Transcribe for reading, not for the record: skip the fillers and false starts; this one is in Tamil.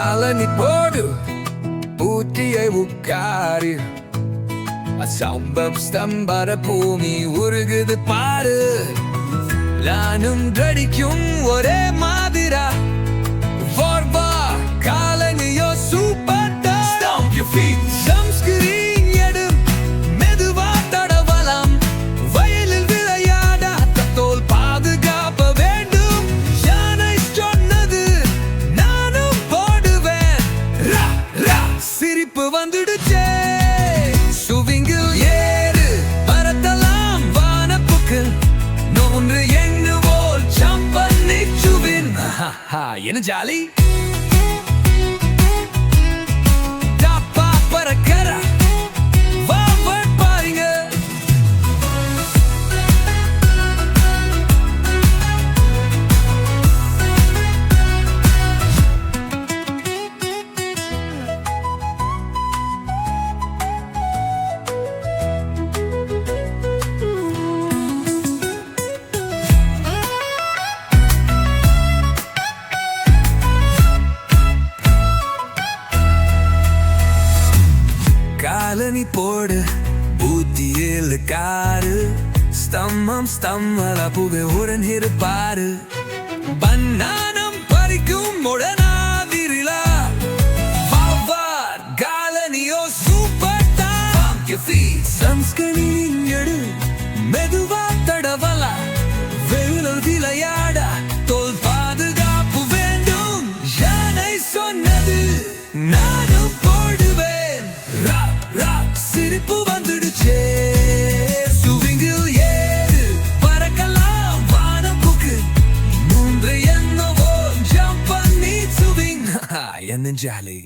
காலனி போடு ஊட்டியை உட்காரு சம்பம் ஸ்தம்பர பூமி உருகுது பாரு நானும் கடிக்கும் ஒரே மாதிரா Vorba காலனியோ super Stomp your feet sunscreen எடு மெதுவா தடவலாம் வயலில் விளையாட தோல் பாதுகாப்ப வேண்டும் யானை சொன்னது நானும் போடுவேன் ரா ரா சிரிப்பு வந்துடுச்சே சுவிங்கில் ஏறு பறத்தலாம் வானப்புக்கு நோன்று எண்ணுவோல் சம்பன்னி சுவின் என்ன ஜாலி டாப்பா பறக்கற வாவட் பாருங்க காலனி போடு ஊத்தியில் காரு ஸ்தம்மம் ஸ்தம்மல புகை உடன் இருப்பாரு பன்னானம் பறிக்கும் உடனாதிரிலா பாவார் காலனியோ சூப்பர் தான் சம்ஸ்கரீன் எடு மெதுவா தடவலா வெயிலில் விளையாட தோல் பாதுகாப்பு வேண்டும் யானை சொன்னது நானும் போடுவேன் ரா ரா சிரிப்பு வந்துடுச்சே சுவிங்கில் ஏறு பறக்கலாம் வானப்புக்கு மூன்று என்னவோ ஜம்ப் பண்ணி சுவிங் என்ன ஜாலி